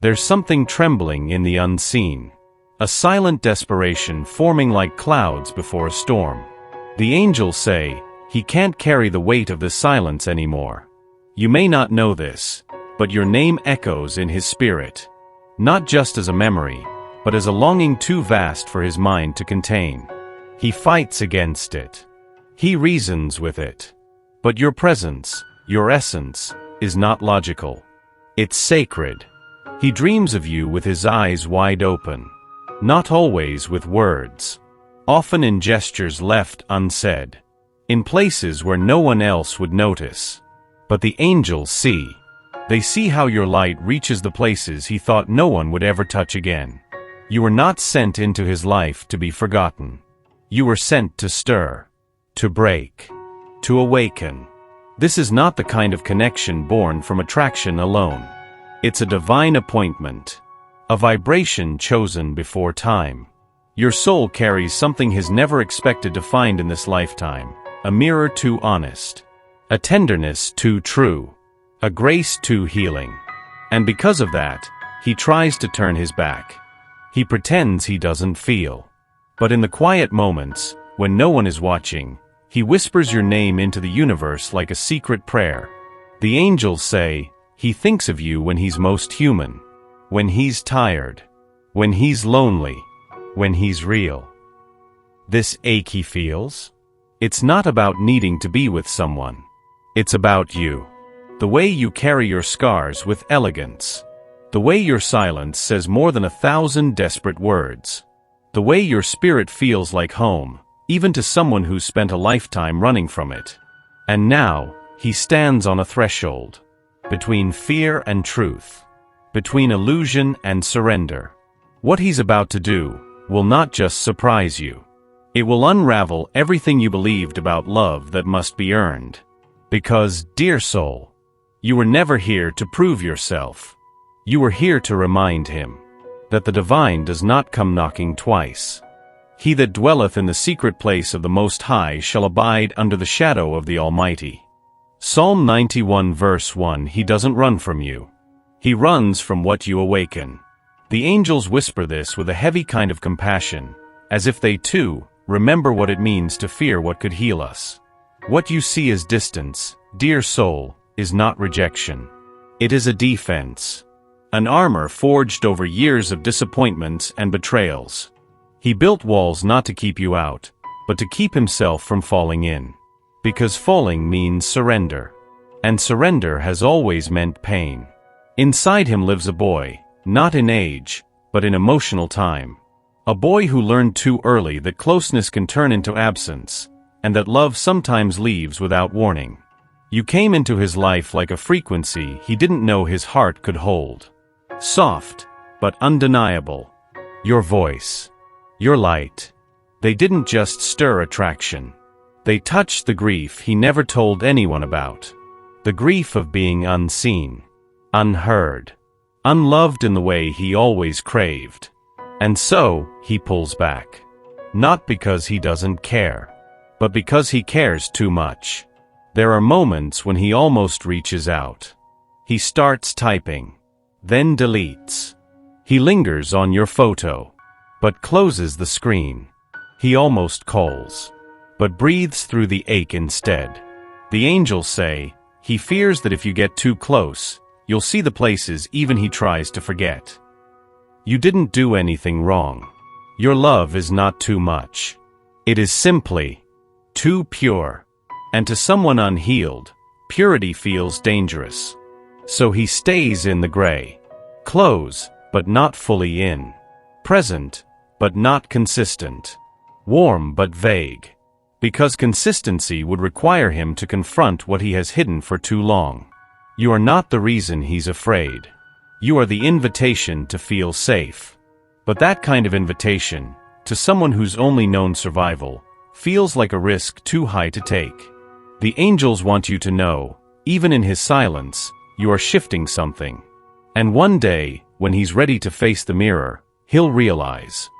There's something trembling in the unseen. A silent desperation forming like clouds before a storm. The angels say, he can't carry the weight of this silence anymore. You may not know this, but your name echoes in his spirit. Not just as a memory, but as a longing too vast for his mind to contain. He fights against it. He reasons with it. But your presence, your essence, is not logical. It's sacred. He dreams of you with his eyes wide open. Not always with words. Often in gestures left unsaid. In places where no one else would notice. But the angels see. They see how your light reaches the places he thought no one would ever touch again. You were not sent into his life to be forgotten. You were sent to stir. To break. To awaken. This is not the kind of connection born from attraction alone. It's a divine appointment. A vibration chosen before time. Your soul carries something he's never expected to find in this lifetime. A mirror too honest. A tenderness too true. A grace too healing. And because of that, he tries to turn his back. He pretends he doesn't feel. But in the quiet moments, when no one is watching, he whispers your name into the universe like a secret prayer. The angels say, he thinks of you when he's most human. When he's tired. When he's lonely. When he's real. This ache he feels? It's not about needing to be with someone. It's about you. The way you carry your scars with elegance. The way your silence says more than 1,000 desperate words. The way your spirit feels like home, even to someone who's spent a lifetime running from it. And now, he stands on a threshold. Between fear and truth. Between illusion and surrender. What he's about to do will not just surprise you. It will unravel everything you believed about love that must be earned. Because, dear soul, you were never here to prove yourself. You were here to remind him that the divine does not come knocking twice. He that dwelleth in the secret place of the Most High shall abide under the shadow of the Almighty. Psalm 91 verse 1. He doesn't run from you. He runs from what you awaken. The angels whisper this with a heavy kind of compassion, as if they too remember what it means to fear what could heal us. What you see as distance, dear soul, is not rejection. It is a defense. An armor forged over years of disappointments and betrayals. He built walls not to keep you out, but to keep himself from falling in. Because falling means surrender. And surrender has always meant pain. Inside him lives a boy, not in age, but in emotional time. A boy who learned too early that closeness can turn into absence, and that love sometimes leaves without warning. You came into his life like a frequency he didn't know his heart could hold. Soft, but undeniable. Your voice. Your light. They didn't just stir attraction. They touched the grief he never told anyone about. The grief of being unseen. Unheard. Unloved in the way he always craved. And so, he pulls back. Not because he doesn't care, but because he cares too much. There are moments when he almost reaches out. He starts typing, then deletes. He lingers on your photo, but closes the screen. He almost calls, but breathes through the ache instead. The angels say, he fears that if you get too close, you'll see the places even he tries to forget. You didn't do anything wrong. Your love is not too much. It is simply too pure. And to someone unhealed, purity feels dangerous. So he stays in the gray. Close, but not fully in. Present, but not consistent. Warm but vague. Because consistency would require him to confront what he has hidden for too long. You are not the reason he's afraid. You are the invitation to feel safe. But that kind of invitation, to someone who's only known survival, feels like a risk too high to take. The angels want you to know, even in his silence, you are shifting something. And one day, when he's ready to face the mirror, he'll realize.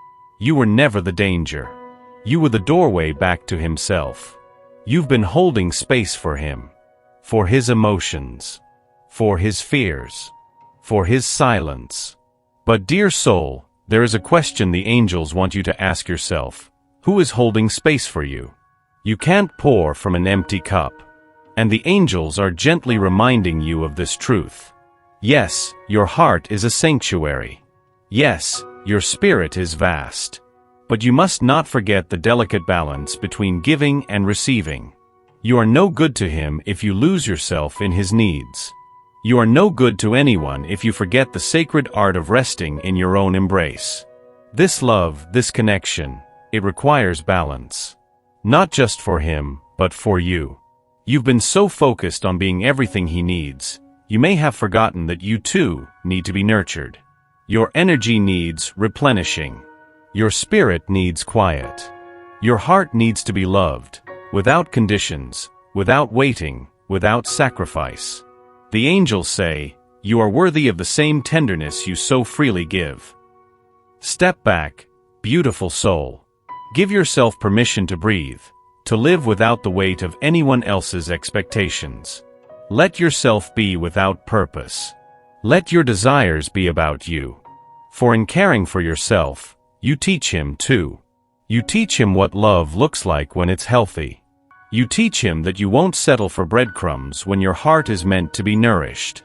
You were never the danger. You were the doorway back to himself. You've been holding space for him. For his emotions. For his fears. for his silence. But dear soul, there is a question the angels want you to ask yourself. Who is holding space for you? You can't pour from an empty cup. And the angels are gently reminding you of this truth. Yes, your heart is a sanctuary. Yes, your spirit is vast. But you must not forget the delicate balance between giving and receiving. You are no good to him if you lose yourself in his needs. You are no good to anyone if you forget the sacred art of resting in your own embrace. This love, this connection, it requires balance. Not just for him, but for you. You've been so focused on being everything he needs, you may have forgotten that you too need to be nurtured. Your energy needs replenishing. Your spirit needs quiet. Your heart needs to be loved, without conditions, without waiting, without sacrifice. The angels say, you are worthy of the same tenderness you so freely give. Step back, beautiful soul. Give yourself permission to breathe, to live without the weight of anyone else's expectations. Let yourself be without purpose. Let your desires be about you. For in caring for yourself, you teach him too. You teach him what love looks like when it's healthy. You teach him that you won't settle for breadcrumbs when your heart is meant to be nourished.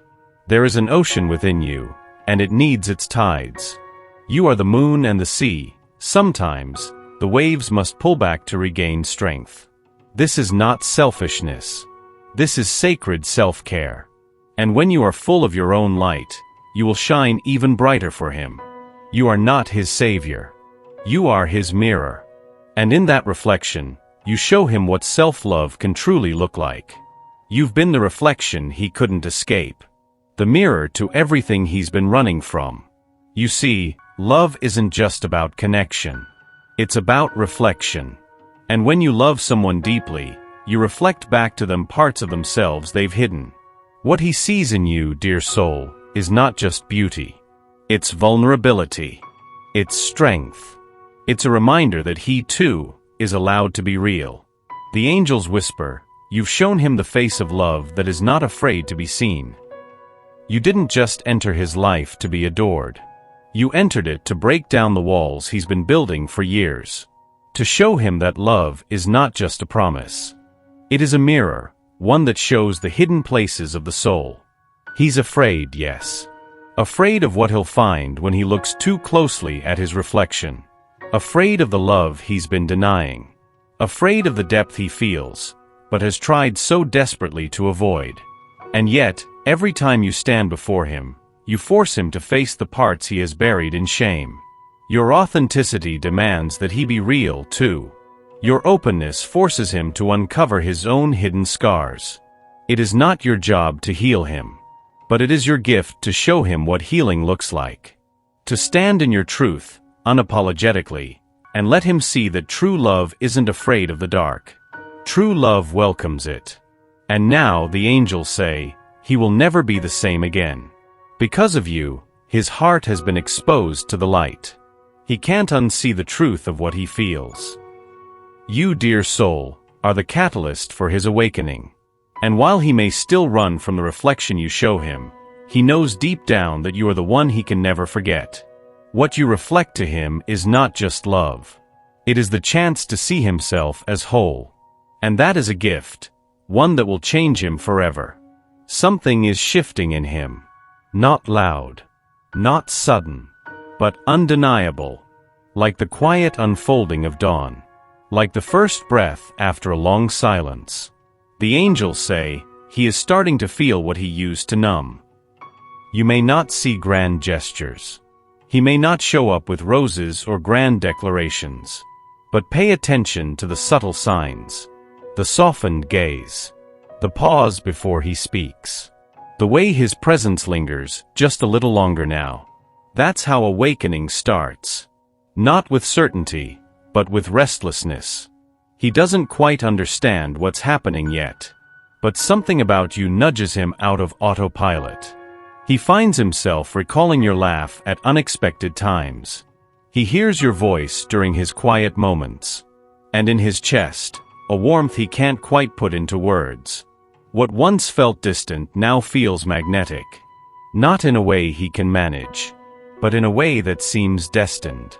There is an ocean within you, and it needs its tides. You are the moon and the sea. Sometimes, the waves must pull back to regain strength. This is not selfishness. This is sacred self-care. And when you are full of your own light, you will shine even brighter for him. You are not his savior. You are his mirror. And in that reflection, you show him what self-love can truly look like. You've been the reflection he couldn't escape. The mirror to everything he's been running from. You see, love isn't just about connection. It's about reflection. And when you love someone deeply, you reflect back to them parts of themselves they've hidden. What he sees in you, dear soul, is not just beauty. It's vulnerability. It's strength. It's a reminder that he, too, is allowed to be real. The angels whisper, you've shown him the face of love that is not afraid to be seen. You didn't just enter his life to be adored. You entered it to break down the walls he's been building for years. To show him that love is not just a promise. It is a mirror, one that shows the hidden places of the soul. He's afraid, yes. Afraid of what he'll find when he looks too closely at his reflection. Afraid of the love he's been denying. Afraid of the depth he feels, but has tried so desperately to avoid. And yet, every time you stand before him, you force him to face the parts he has buried in shame. Your authenticity demands that he be real, too. Your openness forces him to uncover his own hidden scars. It is not your job to heal him, but it is your gift to show him what healing looks like. To stand in your truth, unapologetically, and let him see that true love isn't afraid of the dark. True love welcomes it. And now the angels say, he will never be the same again. Because of you, his heart has been exposed to the light. He can't unsee the truth of what he feels. You, dear soul, are the catalyst for his awakening. And while he may still run from the reflection you show him, he knows deep down that you are the one he can never forget. What you reflect to him is not just love. It is the chance to see himself as whole. And that is a gift, one that will change him forever. Something is shifting in him. Not loud, not sudden, but undeniable. Like the quiet unfolding of dawn. Like the first breath after a long silence. The angels say, he is starting to feel what he used to numb. You may not see grand gestures. He may not show up with roses or grand declarations. But pay attention to the subtle signs. The softened gaze. The pause before he speaks. The way his presence lingers, just a little longer now. That's how awakening starts. Not with certainty, but with restlessness. He doesn't quite understand what's happening yet. But something about you nudges him out of autopilot. He finds himself recalling your laugh at unexpected times. He hears your voice during his quiet moments. And in his chest, a warmth he can't quite put into words. What once felt distant now feels magnetic. Not in a way he can manage, but in a way that seems destined.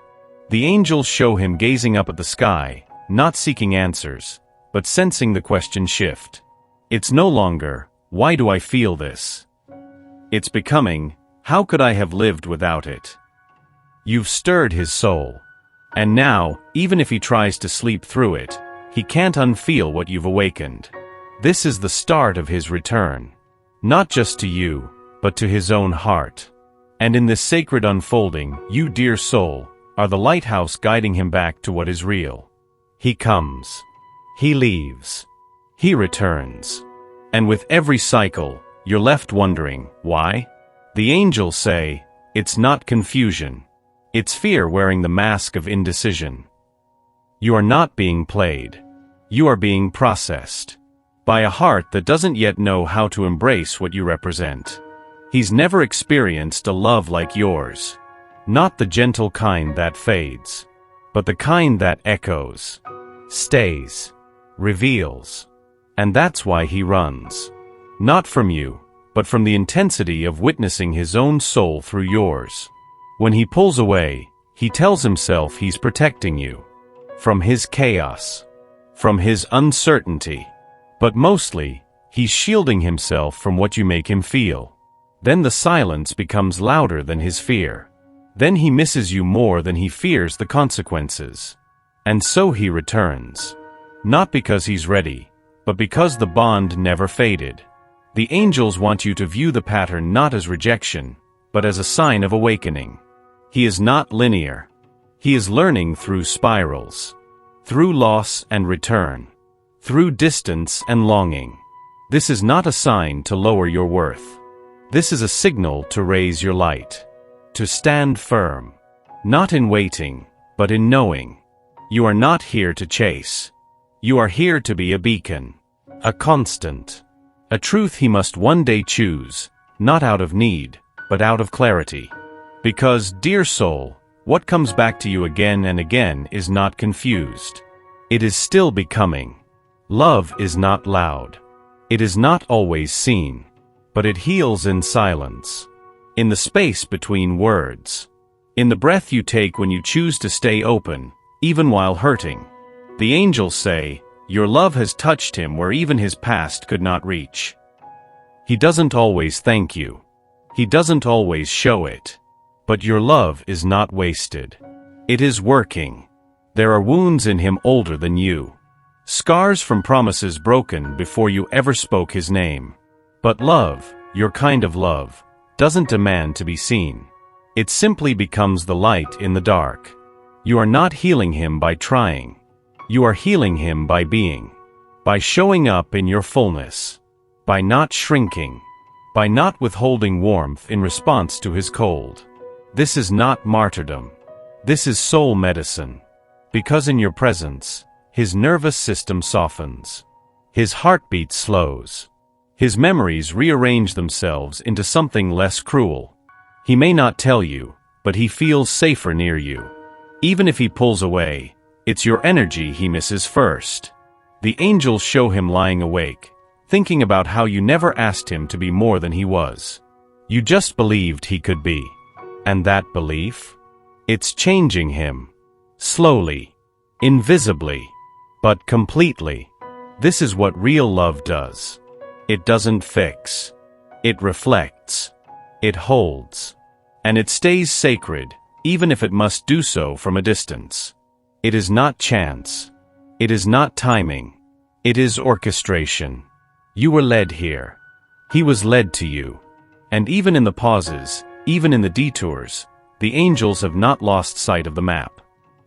The angels show him gazing up at the sky, not seeking answers, but sensing the question shift. It's no longer, "Why do I feel this?" It's becoming, "How could I have lived without it?" You've stirred his soul. And now, even if he tries to sleep through it, he can't unfeel what you've awakened. This is the start of his return. Not just to you, but to his own heart. And in this sacred unfolding, you, dear soul, are the lighthouse guiding him back to what is real. He comes. He leaves. He returns. And with every cycle, you're left wondering, why? The angels say, it's not confusion. It's fear wearing the mask of indecision. You are not being played. You are being processed. By a heart that doesn't yet know how to embrace what you represent. He's never experienced a love like yours. Not the gentle kind that fades, but the kind that echoes, stays, reveals. And that's why he runs. Not from you, but from the intensity of witnessing his own soul through yours. When he pulls away, he tells himself he's protecting you. From his chaos. From his uncertainty. But mostly, he's shielding himself from what you make him feel. Then the silence becomes louder than his fear. Then he misses you more than he fears the consequences. And so he returns. Not because he's ready, but because the bond never faded. The angels want you to view the pattern not as rejection, but as a sign of awakening. He is not linear. He is learning through spirals. Through loss and return. Through distance and longing. This is not a sign to lower your worth. This is a signal to raise your light. To stand firm. Not in waiting, but in knowing. You are not here to chase. You are here to be a beacon. A constant. A truth he must one day choose, not out of need, but out of clarity. Because, dear soul, what comes back to you again and again is not confused. It is still becoming. Love is not loud. It is not always seen, but it heals in silence. In the space between words. In the breath you take when you choose to stay open, even while hurting. The angels say, your love has touched him where even his past could not reach. He doesn't always thank you. He doesn't always show it. But your love is not wasted. It is working. There are wounds in him older than you. Scars from promises broken before you ever spoke his name. But love, your kind of love, doesn't demand to be seen. It simply becomes the light in the dark. You are not healing him by trying. You are healing him by being. By showing up in your fullness. By not shrinking. By not withholding warmth in response to his cold. This is not martyrdom. This is soul medicine. Because in your presence, his nervous system softens. His heartbeat slows. His memories rearrange themselves into something less cruel. He may not tell you, but he feels safer near you. Even if he pulls away, it's your energy he misses first. The angels show him lying awake, thinking about how you never asked him to be more than he was. You just believed he could be. And that belief? It's changing him. Slowly. Invisibly. But completely. This is what real love does. It doesn't fix. It reflects. It holds. And it stays sacred, even if it must do so from a distance. It is not chance. It is not timing. It is orchestration. You were led here. He was led to you. And even in the pauses, even in the detours, the angels have not lost sight of the map.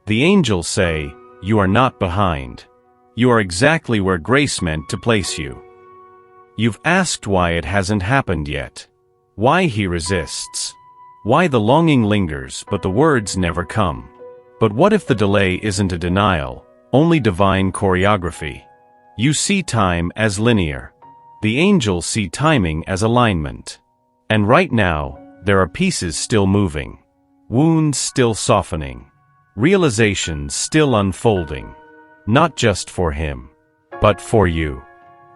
The angels say, you are not behind. You are exactly where grace meant to place you. You've asked why it hasn't happened yet. Why he resists. Why the longing lingers but the words never come. But what if the delay isn't a denial, only divine choreography? You see time as linear. The angels see timing as alignment. And right now, there are pieces still moving. Wounds still softening. Realizations still unfolding. Not just for him, but for you.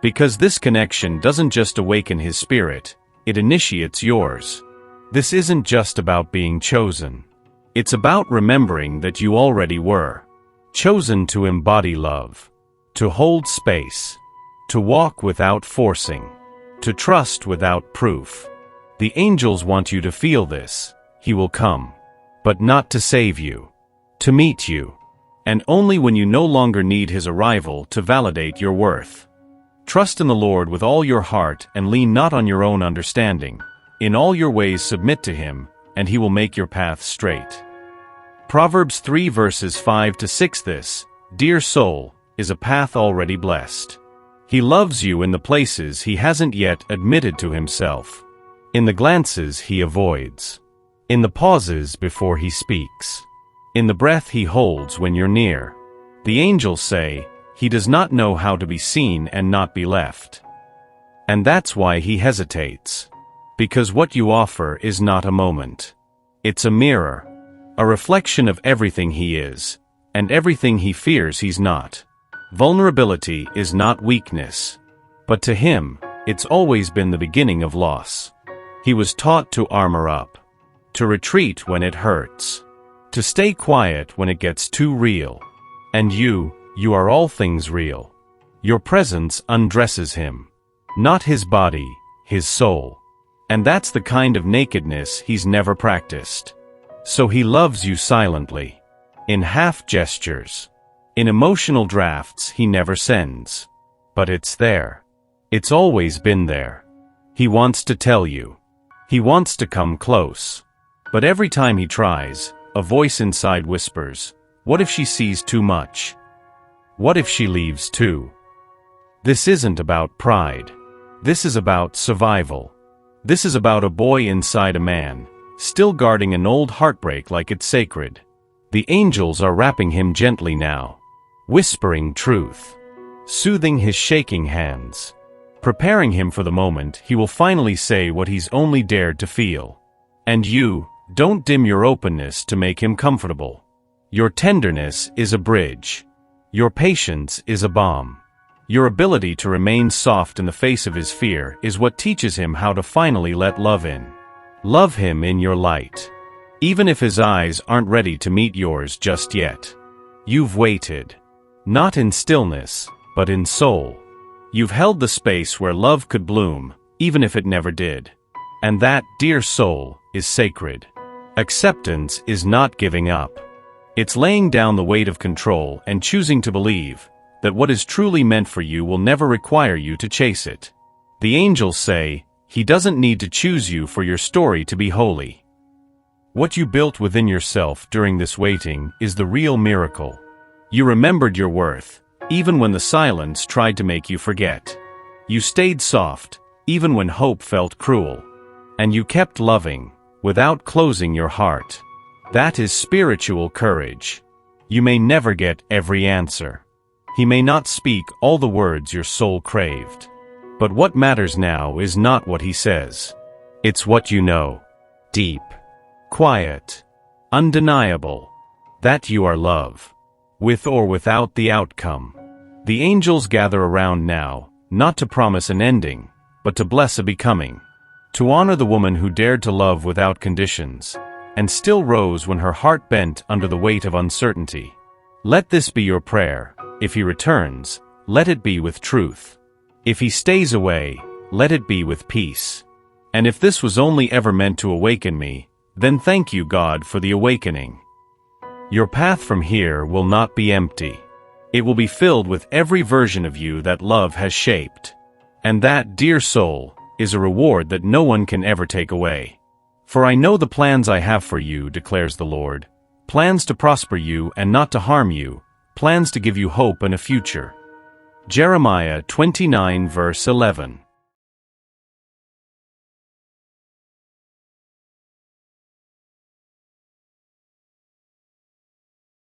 Because this connection doesn't just awaken his spirit, it initiates yours. This isn't just about being chosen. It's about remembering that you already were. Chosen to embody love, to hold space, to walk without forcing, to trust without proof. The angels want you to feel this. He will come, but not to save you, to meet you, and only when you no longer need his arrival to validate your worth. Trust in the Lord with all your heart and lean not on your own understanding. In all your ways submit to him, and he will make your path straight. Proverbs 3 verses 5 to 6. This, dear soul, is a path already blessed. He loves you in the places he hasn't yet admitted to himself, in the glances he avoids, in the pauses before he speaks, in the breath he holds when you're near. The angels say, he does not know how to be seen and not be left. And that's why he hesitates. Because what you offer is not a moment. It's a mirror, a reflection of everything he is, and everything he fears he's not. Vulnerability is not weakness, but to him, it's always been the beginning of loss. He was taught to armor up, to retreat when it hurts, to stay quiet when it gets too real. And you are all things real. Your presence undresses him, not his body, his soul. And that's the kind of nakedness he's never practiced. So he loves you silently, in half gestures, in emotional drafts he never sends. But it's there. It's always been there. He wants to tell you. He wants to come close. But every time he tries, a voice inside whispers, what if she sees too much? What if she leaves too? This isn't about pride. This is about survival. This is about a boy inside a man, still guarding an old heartbreak like it's sacred. The angels are wrapping him gently now, whispering truth, soothing his shaking hands, preparing him for the moment he will finally say what he's only dared to feel. And you, don't dim your openness to make him comfortable. Your tenderness is a bridge. Your patience is a balm. Your ability to remain soft in the face of his fear is what teaches him how to finally let love in. Love him in your light. Even if his eyes aren't ready to meet yours just yet. You've waited. Not in stillness, but in soul. You've held the space where love could bloom, even if it never did. And that, dear soul, is sacred. Acceptance is not giving up. It's laying down the weight of control and choosing to believe that what is truly meant for you will never require you to chase it. The angels say, he doesn't need to choose you for your story to be holy. What you built within yourself during this waiting is the real miracle. You remembered your worth, even when the silence tried to make you forget. You stayed soft, even when hope felt cruel. And you kept loving, without closing your heart. That is spiritual courage. You may never get every answer. He may not speak all the words your soul craved. But what matters now is not what he says. It's what you know. Deep, quiet, undeniable. That you are love. With or without the outcome. The angels gather around now, not to promise an ending, but to bless a becoming. To honor the woman who dared to love without conditions, and still rose when her heart bent under the weight of uncertainty. Let this be your prayer. If he returns, let it be with truth. If he stays away, let it be with peace. And if this was only ever meant to awaken me, then thank you, God, for the awakening. Your path from here will not be empty. It will be filled with every version of you that love has shaped. And that, dear soul, is a reward that no one can ever take away. For I know the plans I have for you, declares the Lord. Plans to prosper you and not to harm you. Plans to give you hope and a future. Jeremiah 29 verse 11.